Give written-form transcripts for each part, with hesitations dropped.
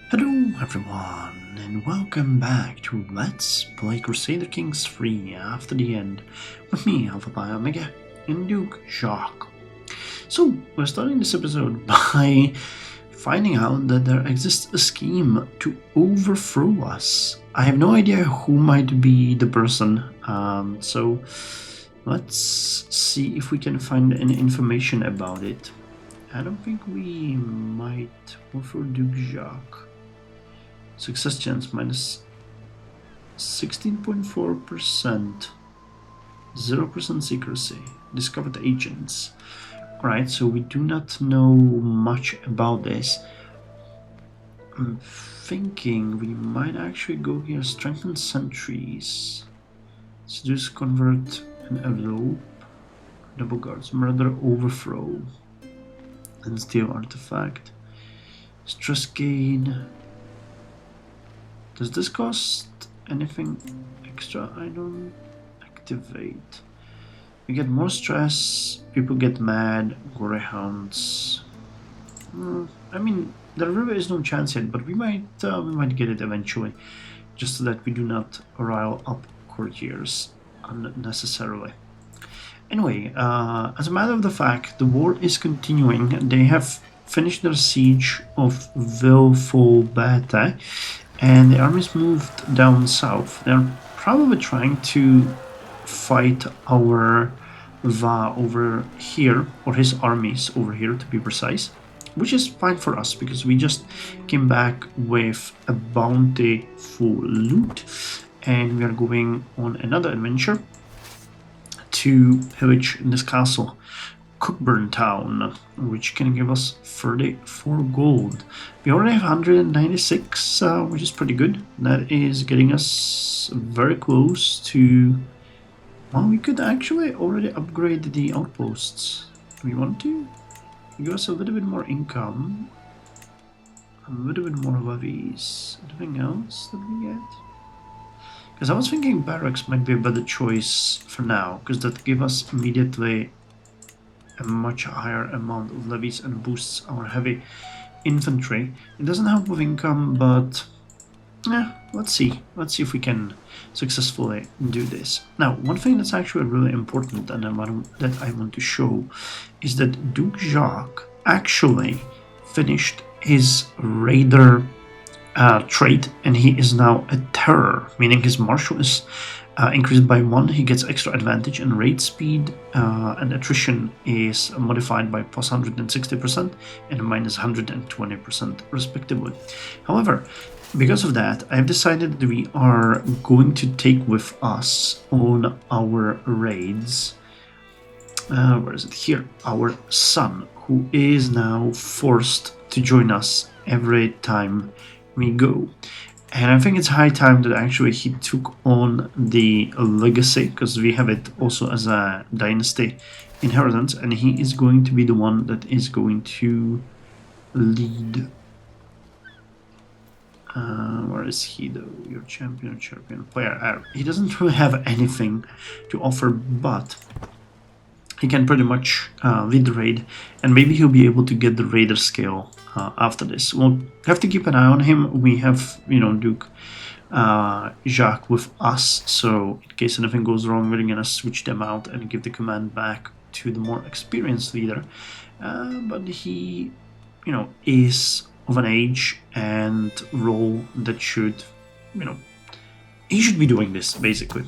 Hello everyone, and welcome back to Let's Play Crusader Kings 3 After the End with me, Alpha Pi Omega, and Duke Jacques. So, we're starting this episode by finding out that there exists a scheme to overthrow us. I have no idea who might be the person, so let's see if we can find any information about it. I don't think we might overthrow Duke Jacques. Success chance minus 16.4%, 0% secrecy, discovered agents. Alright, so we do not know much about this. I'm thinking we might actually go here, strengthen sentries, seduce, convert, and elope, double guards, murder, overthrow, and steal artifact. Stress gain. Does this cost anything extra? I don't activate. We get more stress, people get mad, greyhounds. I mean, there really is no chance yet, but we might get it eventually, just so that we do not rile up courtiers unnecessarily. Anyway, as a matter of the fact, the war is continuing. They have finished their siege of Vilfolbete, and the armies moved down south. They're probably trying to fight our Va over here, or his armies over here to be precise, which is fine for us because we just came back with a bounty full loot, and we are going on another adventure to pillage this castle, Cockburn Town, which can give us 34 gold. We already have 196, which is pretty good. That is getting us very close to... Well, we could actually already upgrade the outposts. Do we want to? Give us a little bit more income, a little bit more levies. Anything else that we get? Because I was thinking barracks might be a better choice for now, because that gives us immediately a much higher amount of levies and boosts our heavy infantry. It doesn't help with income, but yeah, let's see if we can successfully do this. Now, one thing that's actually really important and that I want to show is that Duke Jacques actually finished his raider trait, and he is now a terror, meaning his martial is increased by 1, he gets extra advantage, and raid speed and attrition is modified by plus 160% and minus 120% respectively. However, because of that, I have decided that we are going to take with us on our raids, where is it? Here, our son, who is now forced to join us every time we go. And I think it's high time that actually he took on the legacy, because we have it also as a dynasty inheritance, and he is going to be the one that is going to lead. Where is he though? Your champion player. He doesn't really have anything to offer, but he can pretty much lead the raid, and maybe he'll be able to get the raider scale after this. We'll have to keep an eye on him. We have, Duke Jacques with us, so in case anything goes wrong, we're gonna switch them out and give the command back to the more experienced leader. But he, is of an age and role that should, he should be doing this, basically.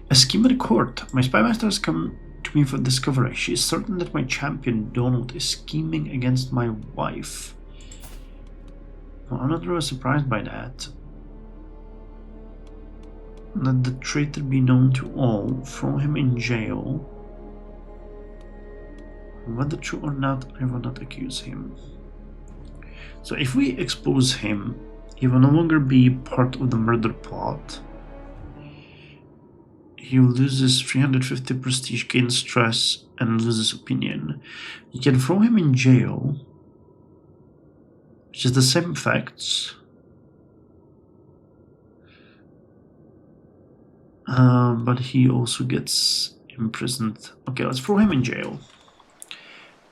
A scheme at the court. My spy master has come to me for discovery. She is certain that my champion Donald is scheming against my wife. Well, I'm not really surprised by that. Let the traitor be known to all. Throw him in jail. Whether true or not, I will not accuse him. So if we expose him, he will no longer be part of the murder plot. He loses 350 prestige, gains stress, and loses opinion. You can throw him in jail, which is the same effects. But he also gets imprisoned. Okay, let's throw him in jail.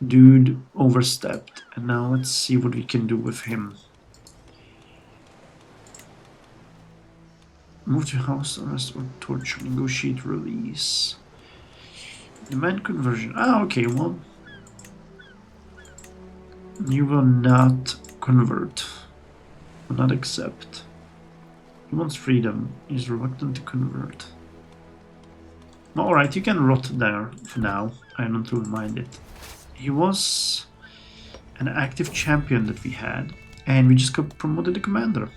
Dude overstepped, and now let's see what we can do with him. Move to house arrest or torture. Negotiate release. Demand conversion. Ah, okay, well. You will not convert. Will not accept. He wants freedom. He's reluctant to convert. Alright, you can rot there for now. I don't really mind it. He was an active champion that we had, and we just got promoted to commander.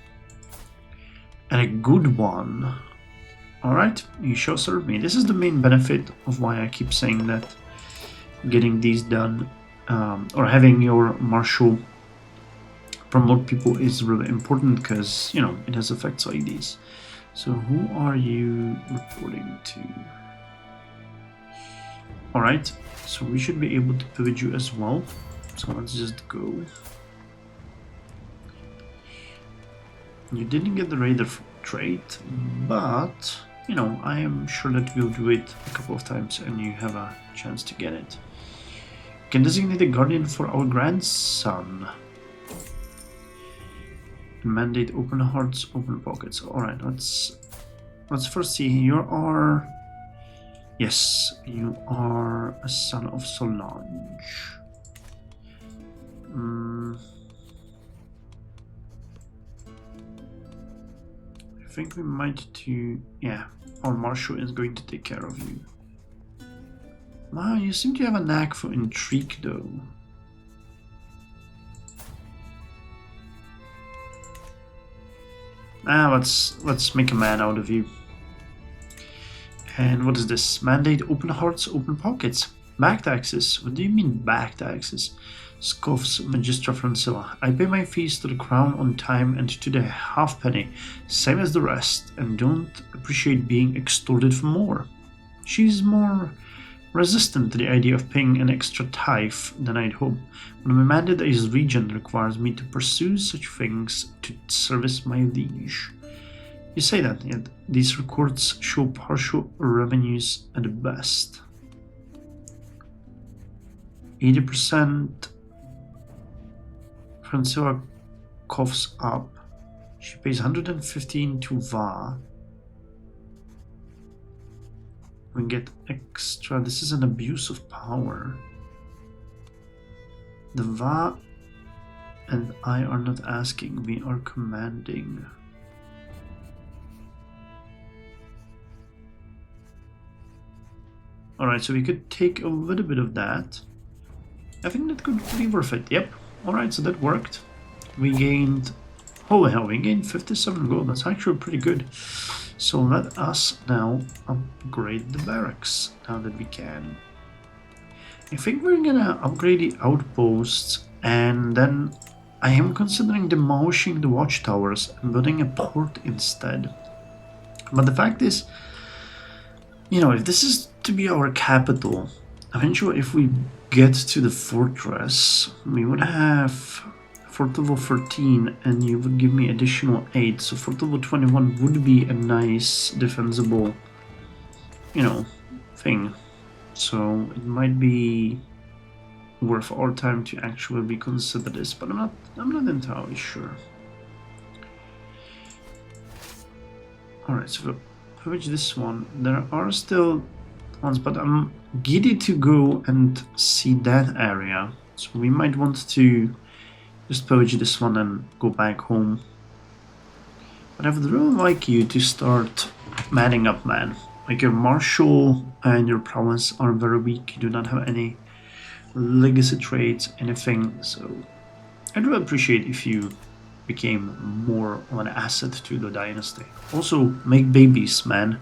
And a good one. Alright, you shall serve me. This is the main benefit of why I keep saying that getting these done, or having your marshal promote people is really important, because, you know, it has effects like these. So who are you reporting to? Alright, so we should be able to pillage you as well. So let's just go. You didn't get the raider trait, but, you know, I am sure that we'll do it a couple of times and you have a chance to get it. You can designate a guardian for our grandson. Mandate open hearts, open pockets. Alright, let's first see. You are... Yes, you are a son of Solange. I think we might do... Yeah, our marshal is going to take care of you. Wow, you seem to have a knack for intrigue though. Let's make a man out of you. And what is this? Mandate open hearts, open pockets. Back taxes? What do you mean back taxes? Scoffs Magistra Francilla. I pay my fees to the crown on time and to the halfpenny, same as the rest, and don't appreciate being extorted for more. She's more resistant to the idea of paying an extra tithe than I'd hope, but my mandate as regent requires me to pursue such things to service my liege. You say that, yet these records show partial revenues at best. 80%. Francilla coughs up. She pays 115 to Va. We get extra. This is an abuse of power. The Va and I are not asking, we are commanding. Alright, so we could take a little bit of that. I think that could be worth it. Yep. Alright, so that worked. We gained... Holy hell, we gained 57 gold. That's actually pretty good. So let us now upgrade the barracks now that we can. I think we're gonna upgrade the outposts, and then I am considering demolishing the watchtowers and building a port instead. But the fact is, you know, if this is to be our capital, eventually if we get to the fortress, we would have fort level 13 and you would give me additional 8, so fort level 21 would be a nice defensible, you know, thing. So it might be worth our time to actually reconsider this, but I'm not entirely sure. Alright, so for this one, there are still ones, but I'm giddy to go and see that area, so we might want to just pillage this one and go back home. But I would really like you to start manning up, man. Like, your marshal and your prowess are very weak. You do not have any legacy traits, anything, so I'd really appreciate if you became more of an asset to the dynasty. Also, make babies, man.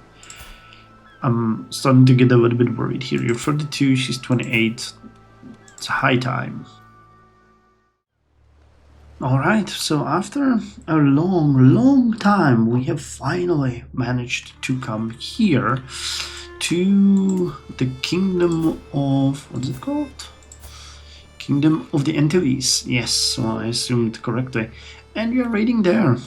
I'm starting to get a little bit worried here. You're 32, she's 28. It's high time. Alright, so after a long time, we have finally managed to come here to the kingdom of... what's it called? Kingdom of the Antilles. Yes, so I assumed correctly. And we are raiding there.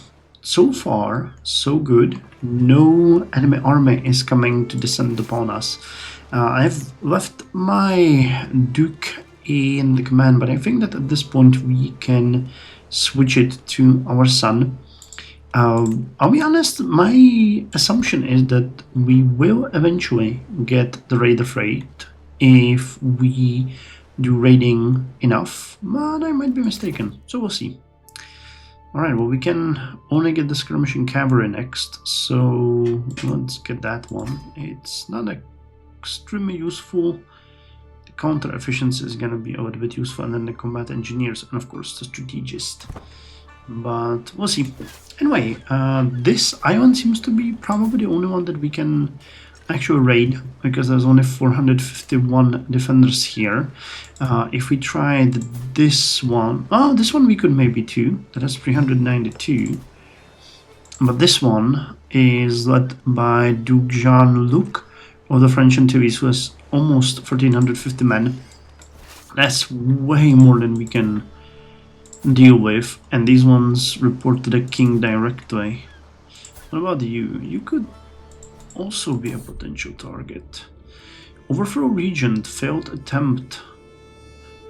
So far, so good. No enemy army is coming to descend upon us. I've left my Duke in the command, but I think that at this point we can switch it to our son. I'll be honest, my assumption is that we will eventually get the raider freight if we do raiding enough, but I might be mistaken, so we'll see. Alright, well, we can only get the skirmishing cavalry next, so let's get that one. It's not extremely useful. The counter efficiency is going to be a little bit useful, and then the combat engineers, and of course the strategist. But we'll see. Anyway, this island seems to be probably the only one that we can actually raid, because there's only 451 defenders here. If we tried this one, this one we could maybe too. That has 392. But this one is led by Duke Jean-Luc of the French Antilles, who has almost 1450 men. That's way more than we can deal with, and these ones report to the king directly. What about you? You could also be a potential target. Overthrow Regent, failed attempt.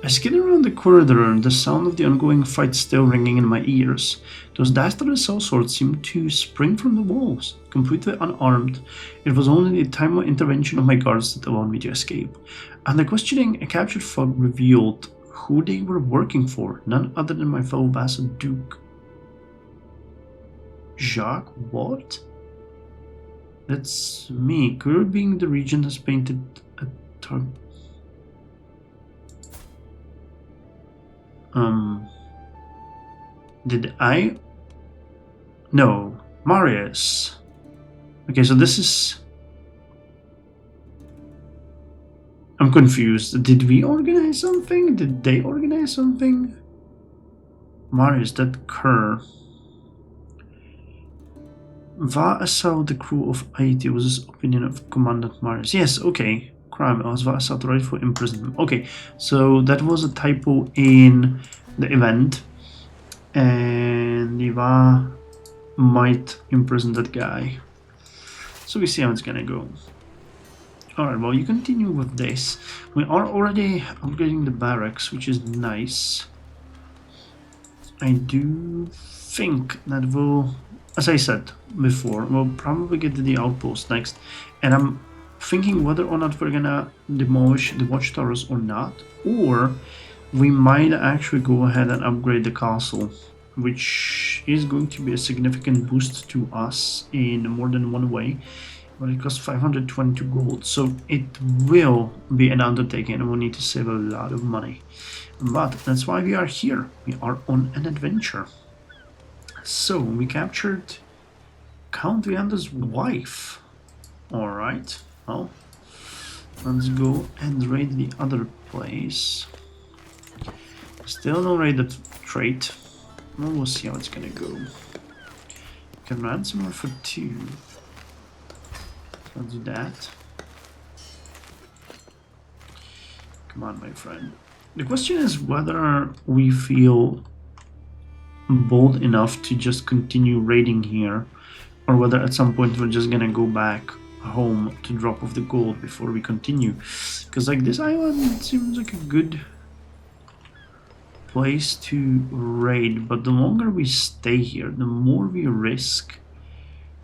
I skid around the corridor, the sound of the ongoing fight still ringing in my ears. Those dastardly sellswords seemed to spring from the walls, completely unarmed. It was only the timely intervention of my guards that allowed me to escape. Under questioning, a captured fog revealed who they were working for, none other than my fellow vassal Duke. Jacques, what? That's me. Carribean, the regent, has painted a target. Did I? No, Marius. Okay, so this is... I'm confused. Did we organize something? Did they organize something? Marius, that cur. Va assault the crew of Haiti was his opinion of Commandant Marius. Yes, okay. Crime. I was Va assault right for imprisonment. Okay, so that was a typo in the event. And Iva might imprison that guy. So we see how it's gonna go. Alright, well, you continue with this. We are already upgrading the barracks, which is nice. I do think that we'll, as I said before, we'll probably get to the outpost next. And I'm thinking whether or not we're gonna demolish the watchtowers or not. Or we might actually go ahead and upgrade the castle, which is going to be a significant boost to us in more than one way. But it costs 522 gold, so it will be an undertaking and we'll need to save a lot of money. But that's why we are here. We are on an adventure. So we captured Count Vianda's wife. Alright, well, let's go and raid the other place. Still no raided trait. Well, we'll see how it's gonna go. Can ransom her for 2. Let's do that. Come on, my friend. The question is whether we feel bold enough to just continue raiding here, or whether at some point we're just gonna go back home to drop off the gold before we continue. Because like this island seems like a good place to raid, but the longer we stay here, the more we risk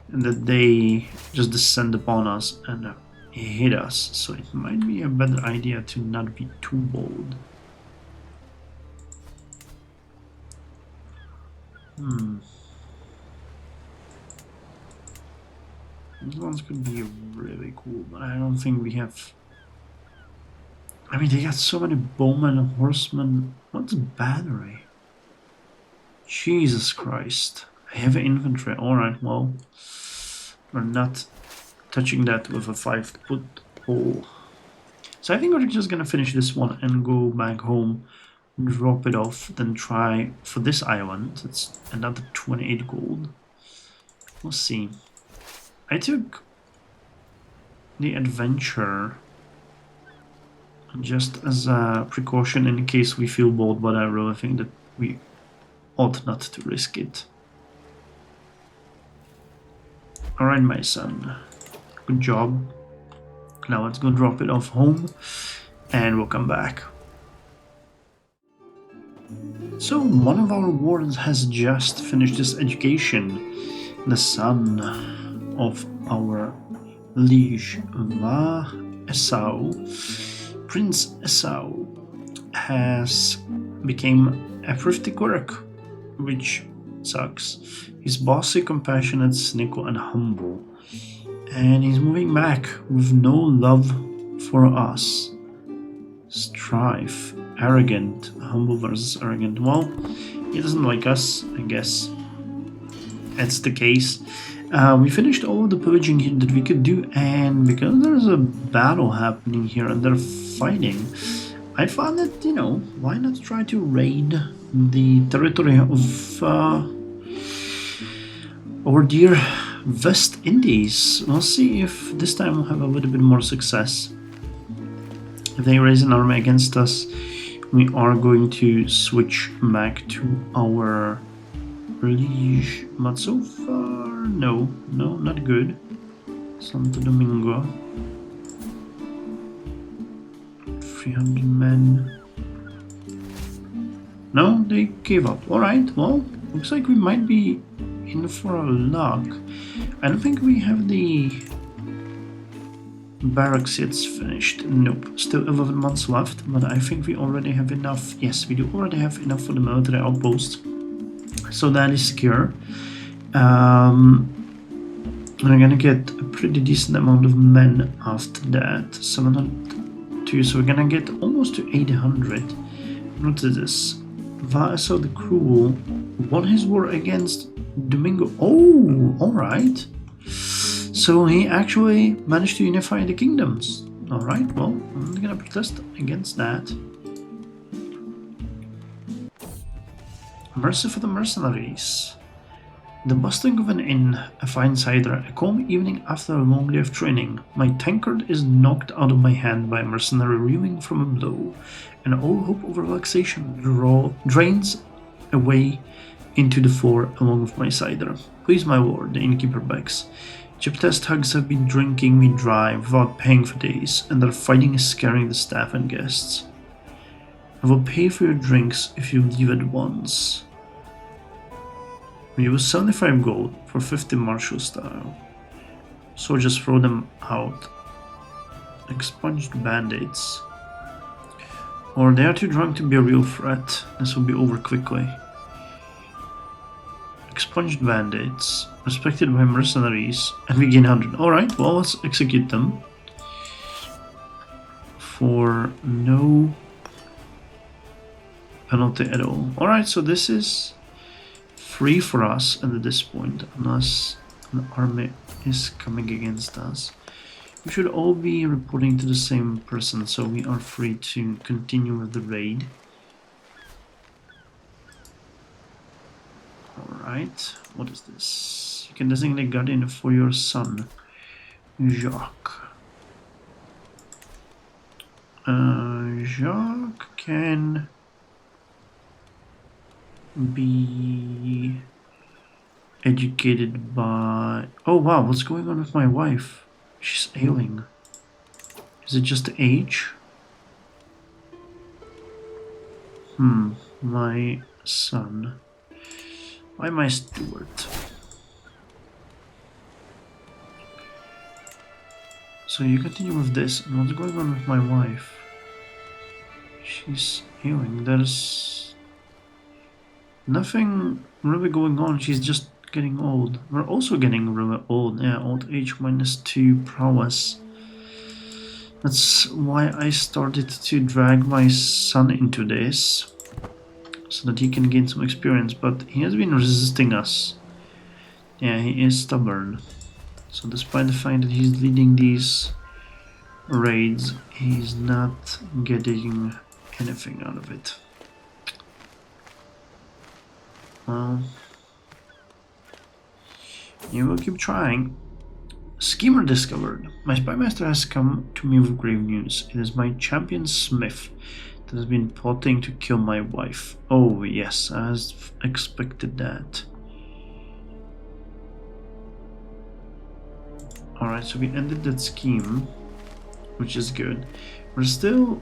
that they just descend upon us and hit us. So it might be a better idea to not be too bold. These ones could be really cool, but I don't think we have... I mean, they got so many bowmen and horsemen. What's battery? Jesus Christ. Heavy infantry. Alright, well, we're not touching that with a 5-foot pole. So I think we're just gonna finish this one and go back home, drop it off, then try for this island. It's another 28 gold. We'll see. I took the adventure just as a precaution in case we feel bold, but I really think that we ought not to risk it. Alright, my son. Good job. Now let's go drop it off home and we'll come back. So one of our wardens has just finished his education. The son of our liege Esau, Prince Esau, has become a thrifty cleric, which sucks. He's bossy, compassionate, cynical, and humble. And he's moving back with no love for us. Strife. Arrogant. Humble versus arrogant. Well, he doesn't like us, I guess. That's the case. We finished all of the pillaging here that we could do, and because there's a battle happening here and they're fighting, I found that, you know, why not try to raid the territory of our dear West Indies. We'll see if this time we'll have a little bit more success. If they raise an army against us, we are going to switch back to our liege. But so far, no, not good. Santo Domingo. 300 men. No, they gave up. Alright, well, looks like we might be in for a luck. I don't think we have the barracks yet finished. Nope, still 11 months left, but I think we already have enough. Yes, we do already have enough for the military outpost. So that is secure. We're gonna get a pretty decent amount of men after that. 702, so we're gonna get almost to 800. What is this? Vaso the Cruel won his war against Domingo. Oh, alright. So he actually managed to unify the kingdoms. Alright, well, I'm gonna protest against that. Mercy for the mercenaries. The bustling of an inn, a fine cider, a calm evening after a long day of training. My tankard is knocked out of my hand by a mercenary reeling from a blow, and all hope of relaxation drains away into the floor along with my cider. Please, my lord, the innkeeper begs. Chip-test hugs have been drinking me dry without paying for days, and their fighting is scaring the staff and guests. I will pay for your drinks if you leave at once. We use 75 gold for 50 martial style. So just throw them out. Expunged band-aids. Or they are too drunk to be a real threat. This will be over quickly. Expunged band-aids. Respected by mercenaries. And we gain 100. Alright, well, let's execute them. For no penalty at all. Alright, so this is free for us at this point, unless an army is coming against us. We should all be reporting to the same person, so we are free to continue with the raid. Alright, what is this? You can designate a guardian for your son, Jacques. Jacques can be educated by... Oh wow, what's going on with my wife? She's ailing. Is it just age? My son. Why my steward? So you continue with this, and what's going on with my wife? She's ailing. There's nothing really going on, she's just getting old. We're also getting really old. Yeah, old age -2 prowess. That's why I started to drag my son into this, so that he can gain some experience, but he has been resisting us. Yeah, he is stubborn. So despite the fact that he's leading these raids, he's not getting anything out of it. Well, you will keep trying. Schemer discovered. My spymaster has come to me with grave news. It is my champion Smith that has been plotting to kill my wife. Oh yes, I expected that. Alright, so we ended that scheme, which is good. We're still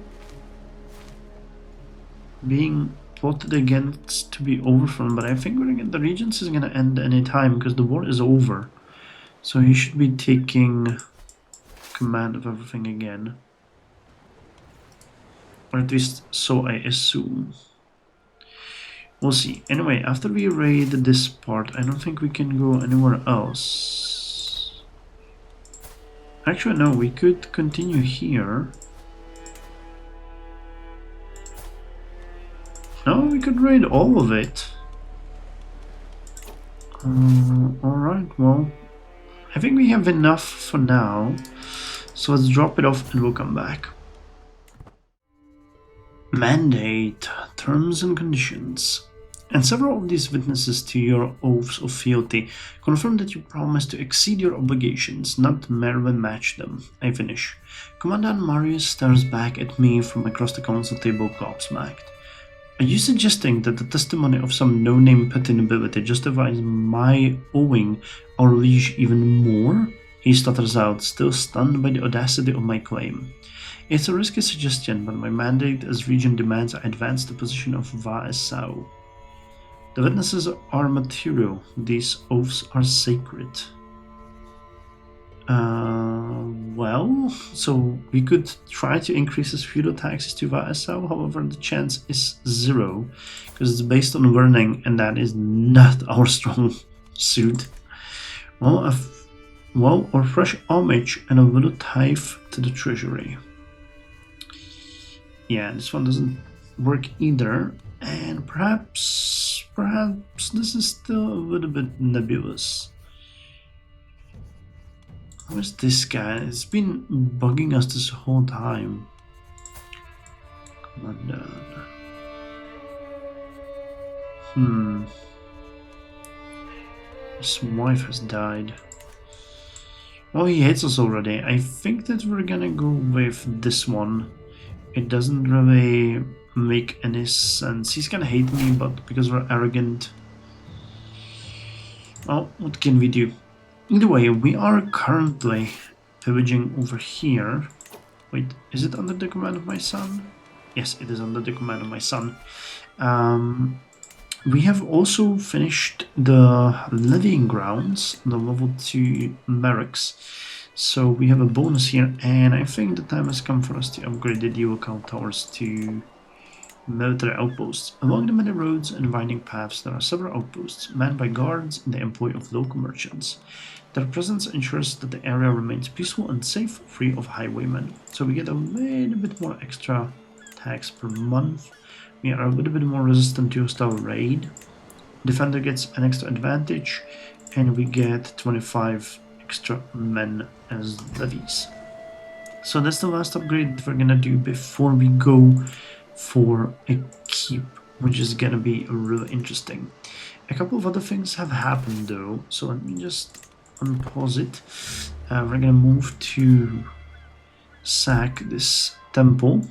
being plotted against to be over from, but I think the Regency is gonna end any time because the war is over. So he should be taking command of everything again. Or at least so I assume. We'll see. Anyway, after we raid this part, I don't think we can go anywhere else. Actually, no, we could continue here. No, we could raid all of it. Alright, well, I think we have enough for now. So let's drop it off and we'll come back. Mandate, terms and conditions. And several of these witnesses to your oaths of fealty confirm that you promise to exceed your obligations, not merely match them. I finish. Commandant Marius stares back at me from across the council table, gobsmacked. Are you suggesting that the testimony of some no-name petty nobility justifies my owing our liege even more? He stutters out, still stunned by the audacity of my claim. It's a risky suggestion, but my mandate as regent demands I advance the position of vassal. The witnesses are material. These oaths are sacred. Well, so we could try to increase his feudal taxes to vassal, however the chance is 0, because it's based on learning, and that is not our strong suit. Well, or fresh homage and a little tithe to the treasury. Yeah, this one doesn't work either, and perhaps this is still a little bit nebulous. Where's this guy? It's been bugging us this whole time. Come on down. His wife has died. Oh, he hates us already. I think that we're gonna go with this one. It doesn't really make any sense. He's gonna hate me, but because we're arrogant. Well, what can we do? Either way, we are currently pillaging over here. Wait, is it under the command of my son? Yes, it is under the command of my son. We have also finished the levying grounds, the level 2 barracks. So we have a bonus here, and I think the time has come for us to upgrade the dual count towers to military outposts. Along the many roads and winding paths, there are several outposts manned by guards and the employ of local merchants. Their presence ensures that the area remains peaceful and safe, free of highwaymen. So we get a little bit more extra tax per month. We are a little bit more resistant to hostile raid. Defender gets an extra advantage, and we get 25 extra men as levies. So that's the last upgrade that we're gonna do before we go for a keep, which is gonna be really interesting. A couple of other things have happened though, so let me just unpause it. We're gonna move to sack this temple,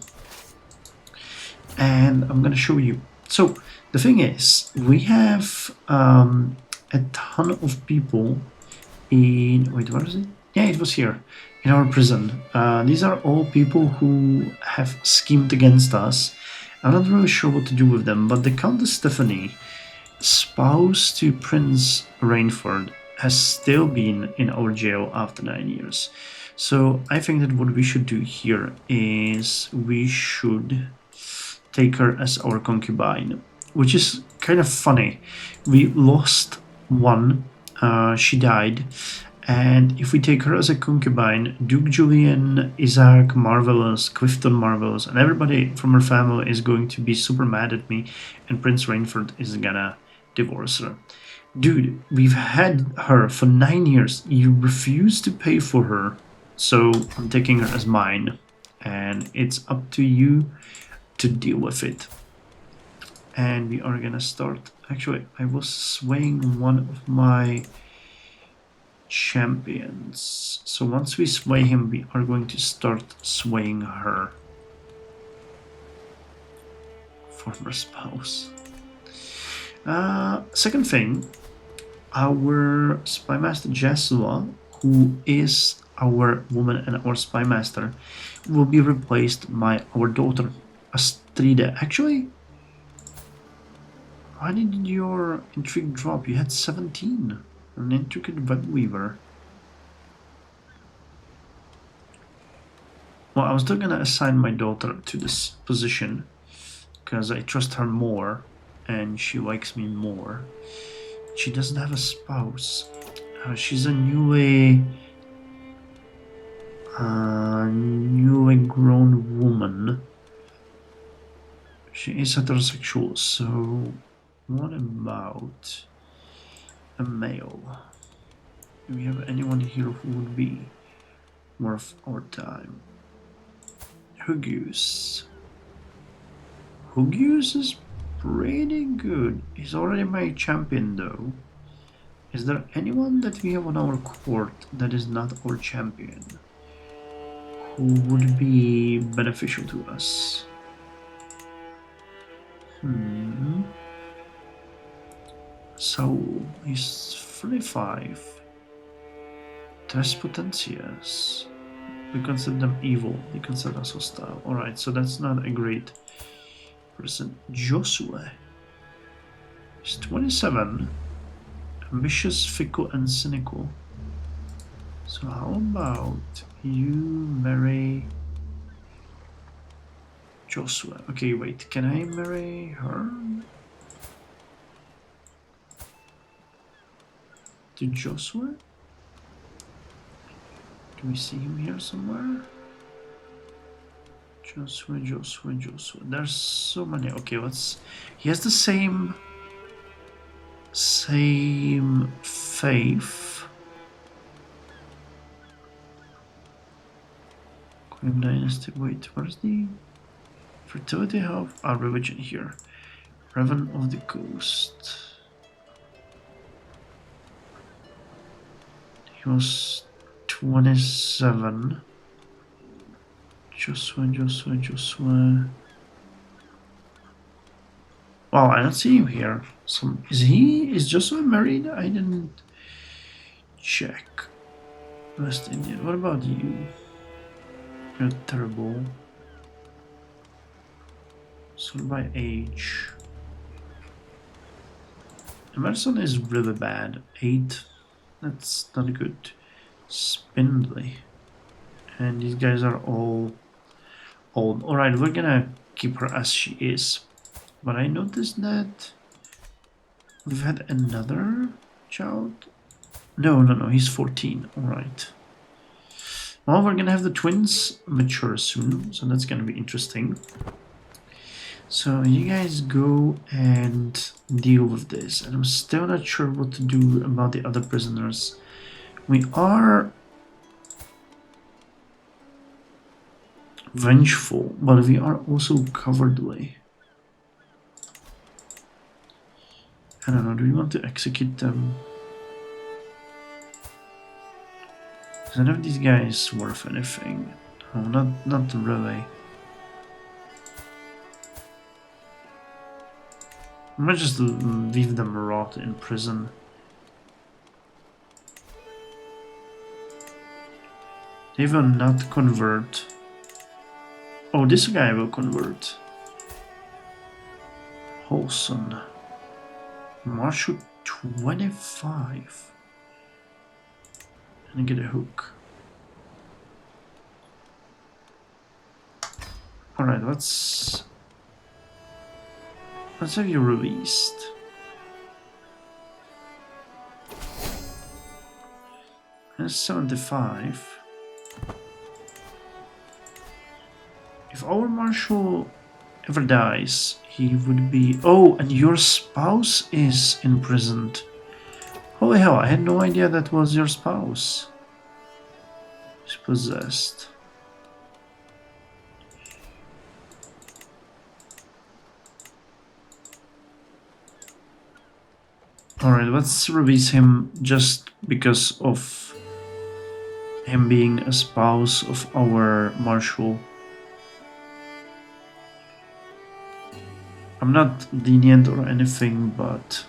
and I'm gonna show you. So the thing is, we have a ton of people in, wait, where is it? Yeah, it was here, in our prison. These are all people who have schemed against us. I'm not really sure what to do with them, but the Countess Stephanie, spouse to Prince Rainford, has still been in our jail after 9 years. So I think that what we should do here is we should take her as our concubine, which is kind of funny. We lost one, she died, and if we take her as a concubine, Duke Julian, Isaac Marvelous, Clifton Marvelous, and everybody from her family is going to be super mad at me, and Prince Rainford is gonna divorce her. Dude, we've had her for 9 years. You refuse to pay for her, so I'm taking her as mine, and it's up to you to deal with it. And we are gonna start. Actually, I was swaying one of my champions, so once we sway him, we are going to start swaying her. Former spouse. Second thing, our spymaster Jesua, who is our woman and our spymaster, will be replaced by our daughter Astrida. Actually, Why did your intrigue drop? You had 17. An intricate web weaver. Well, I was still gonna assign my daughter to this position because I trust her more and she likes me more. She doesn't have a spouse. She's a newly grown woman. She is heterosexual, so what about a male? Do we have anyone here who would be worth our time? Hugius. Hugius is pretty good. He's already my champion though. Is there anyone that we have on our court that is not our champion who would be beneficial to us? Saul, he's 35. Tres Potencias. We consider them evil. They consider us hostile. Alright, so that's not a great person. Joshua. He's 27. Ambitious, fickle, and cynical. So how about you marry Joshua? Okay, wait. Can I marry her? To Joshua? Do we see him here somewhere? Joshua. There's so many. Okay, let's. He has the same faith. Queen Dynasty. Wait, where's the fertility health? Our religion here. Raven of the Coast. He was 27. Joshua. Wow, I don't see him here. Is Joshua married? I didn't check. West Indian. What about you? You're terrible. Sort by age. Emerson is really bad. 8. That's not good. Spindly. And these guys are all old. Alright, we're gonna keep her as she is. But I noticed that we've had another child. No, he's 14. Alright. Well, we're gonna have the twins mature soon, so that's gonna be interesting. So you guys go and deal with this. And I'm still not sure what to do about the other prisoners. We are vengeful, but we are also cowardly. I don't know, do we want to execute them? Is none of these guys worth anything? Oh, not really. I might just leave them rot in prison. They will not convert. Oh, this guy will convert. Wholesome. Marshal 25. And get a hook. Alright, let's have you released. That's 75. If our marshal ever dies, he would be... Oh, and your spouse is imprisoned. Holy hell, I had no idea that was your spouse. He's possessed. Alright, let's release him just because of him being a spouse of our marshal. I'm not lenient or anything, but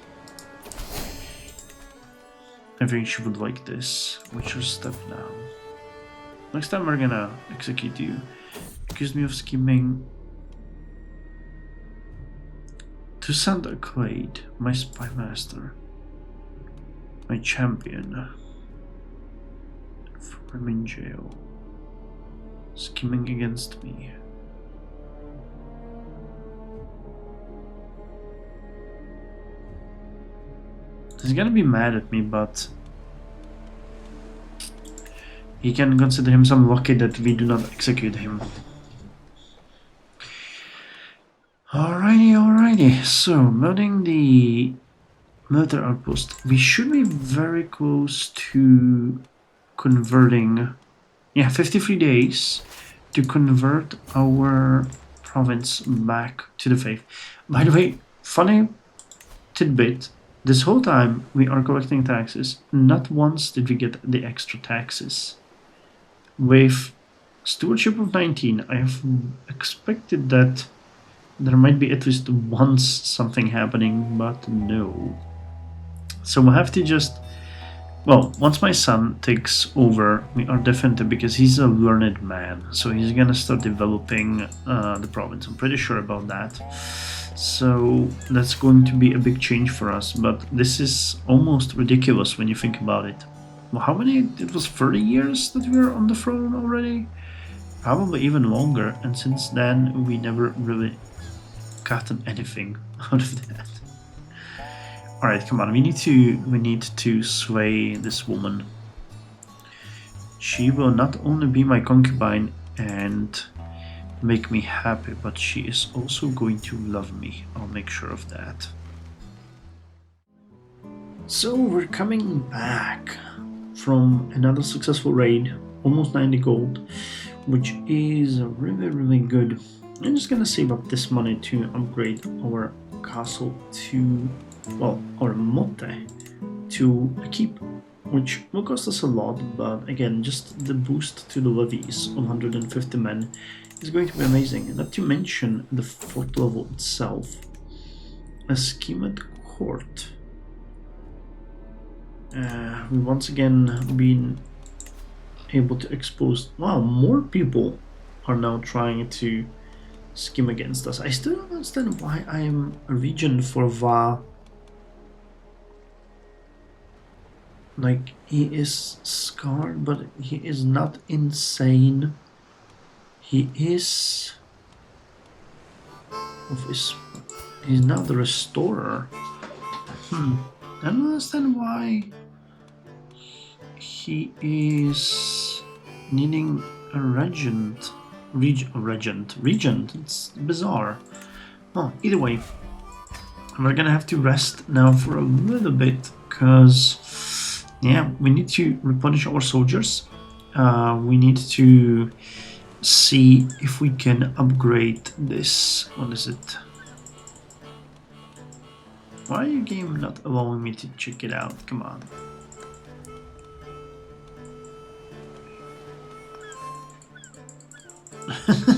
I think she would like this. What's your step now? Next time we're gonna execute you. Accuse me of scheming. To send a Clade, my spy master, my champion, for him in jail, scheming against me. He's gonna be mad at me, but he can consider himself lucky that we do not execute him. Alrighty, so building the military outpost. We should be very close to converting, 53 days to convert our province back to the faith. By the way, funny tidbit, this whole time we are collecting taxes, not once did we get the extra taxes. With Stewardship of 19, I have expected that there might be at least once something happening, but no. So we'll have to just, well, once my son takes over, we are definitely, because he's a learned man, so he's gonna start developing the province. I'm pretty sure about that. So that's going to be a big change for us, but this is almost ridiculous when you think about it. Well, how many? It was 30 years that we were on the throne already? Probably even longer, and since then we never really gotten anything out of that. Alright, come on, we need to sway this woman. She will not only be my concubine and make me happy, but she is also going to love me. I'll make sure of that. So we're coming back from another successful raid, almost 90 gold, which is really good. I'm just gonna save up this money to upgrade our castle to, well, our motte to a keep, which will cost us a lot, but again, just the boost to the levies of 150 men is going to be amazing. Not to mention the fort level itself. A scheme at court. We once again been able to expose, wow, more people are now trying to scheme against us. I still don't understand why I am a regent for Va. Like, he is scarred, but he is not insane. He is he's not the restorer. I don't understand why he is needing a regent. Regent. It's bizarre. Well, either way, we're gonna have to rest now for a little bit, because we need to replenish our soldiers. We need to see if we can upgrade this. What is it? Why are your game not allowing me to check it out? Come on.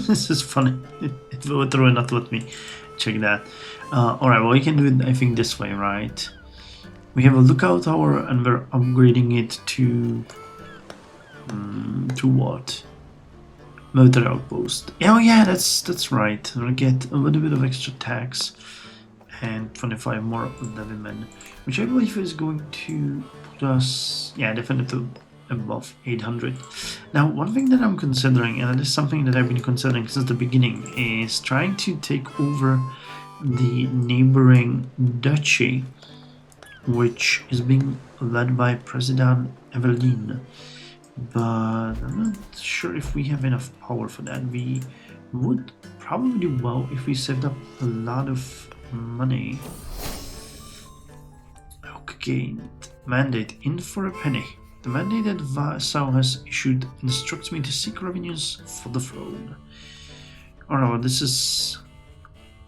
This is funny. It will literally not let me check that. Alright, well, we can do it, I think, this way, right? We have a lookout tower and we're upgrading it to what? Military outpost. Oh yeah, that's right. We'll get a little bit of extra tax and 25 more levy men, which I believe is going to put us, definitely above 800. Now, one thing that I'm considering, and it is something that I've been considering since the beginning, is trying to take over the neighboring duchy, which is being led by President Evelyn. But I'm not sure if we have enough power for that. We would probably do well if we saved up a lot of money. Okay, mandate in for a penny. The mandate that Vassal has issued instructs me to seek revenues for the throne. Alright, well, this is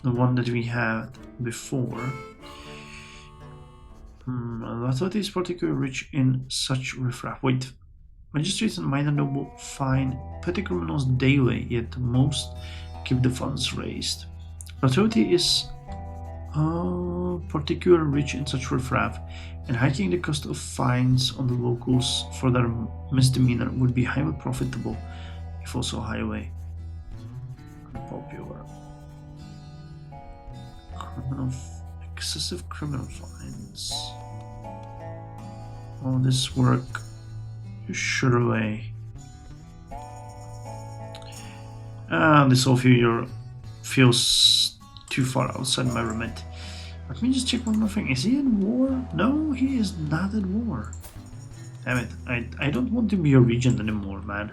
the one that we had before. The authority is particularly rich in such riffraff. Wait, magistrates and minor noble fine petty criminals daily, yet most keep the funds raised. The authority is particularly rich in such riffraff, and hiking the cost of fines on the locals for their misdemeanor would be highly profitable, if also highly unpopular. Criminal excessive criminal fines. All this work you should away. This all feels too far outside my remit. Let me just check one more thing. Is he in war? No, he is not at war. Damn it, I don't want to be a regent anymore, man.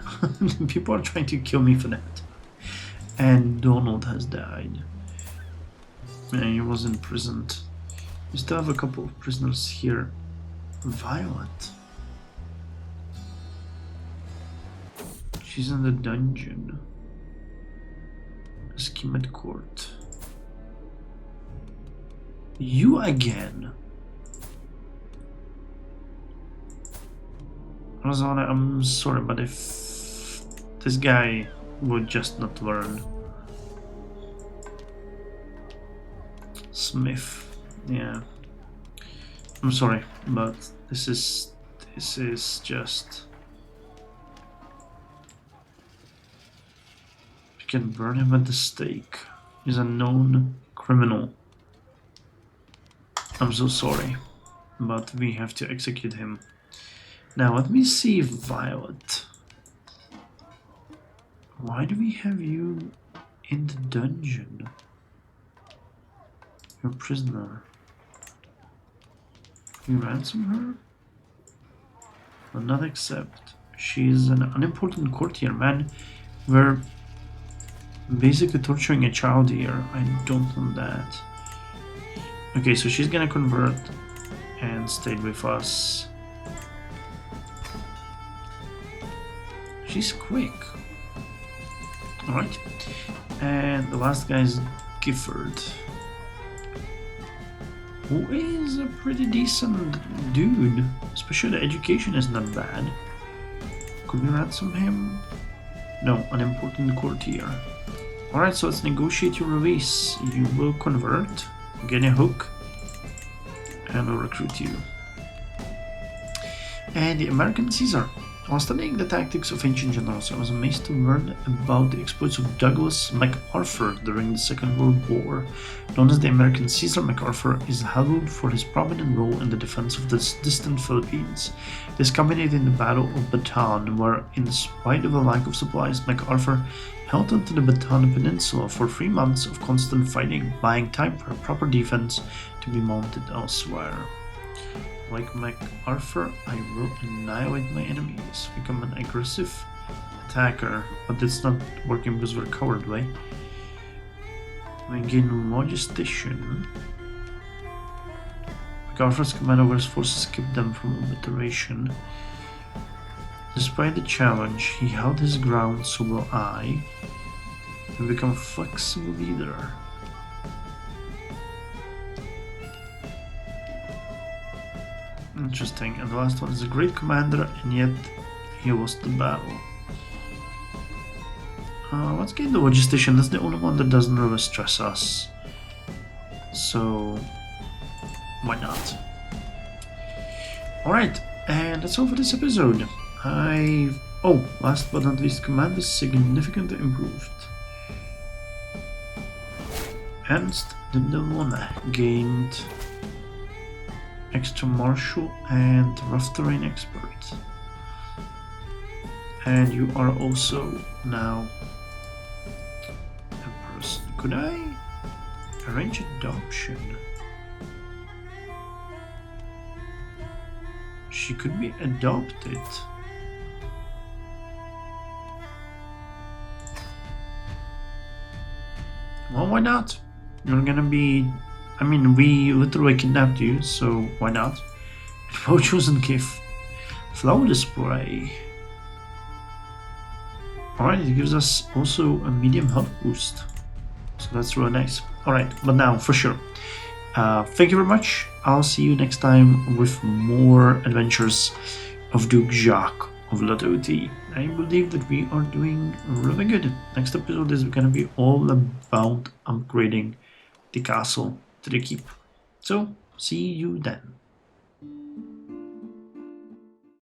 People are trying to kill me for that. And Donald has died. Yeah, he was imprisoned. We still have a couple of prisoners here. Violet. She's in the dungeon. Scheme at court. You again. Rosanna, I'm sorry, but if this guy would just not learn. Smith, yeah. I'm sorry, but this is just. You can burn him at the stake. He's a known criminal. I'm so sorry, but we have to execute him. Now let me see, Violet. Why do we have you in the dungeon? You're a prisoner. You ransom her? Will not accept. She's an unimportant courtier, man. We're basically torturing a child here. I don't want that. Okay, so she's gonna convert and stay with us. She's quick. Alright. And the last guy is Gifford, who is a pretty decent dude. Especially the education is not bad. Could we ransom him? No, an important courtier. Alright, so let's negotiate your release. You will convert, get a hook, and we'll recruit you. And the American Caesar. While studying the tactics of ancient generals, I was amazed to learn about the exploits of Douglas MacArthur during the Second World War. Known as the American Caesar, MacArthur is hallowed for his prominent role in the defense of the distant Philippines. This culminated in the Battle of Bataan, where, in spite of a lack of supplies, MacArthur held onto the Bataan Peninsula for 3 months of constant fighting, buying time for a proper defense to be mounted elsewhere. Like MacArthur, I will annihilate my enemies, become an aggressive attacker, but it's not working because we're coward, way. We gain logistician. MacArthur's command over his forces kept them from obliteration. Despite the challenge, he held his ground, so will I, and become a flexible leader. Interesting, and the last one is a great commander, and yet he lost the battle. Let's get the logistician. That's the only one that doesn't really stress us, so why not? Alright, and that's all for this episode. Last but not least, command is significantly improved. Ernst de Delona gained extra martial and rough terrain expert, and you are also now a person. Could I arrange adoption? She could be adopted. Well, why not? You're gonna be... I mean, we literally kidnapped you, so why not? Well chosen gift. Flower display. Alright, it gives us also a medium health boost. So that's really nice. Alright, but now, for sure. Thank you very much. I'll see you next time with more adventures of Duke Jacques of Latote. I believe that we are doing really good. Next episode is going to be all about upgrading the castle to the keep. So, see you then.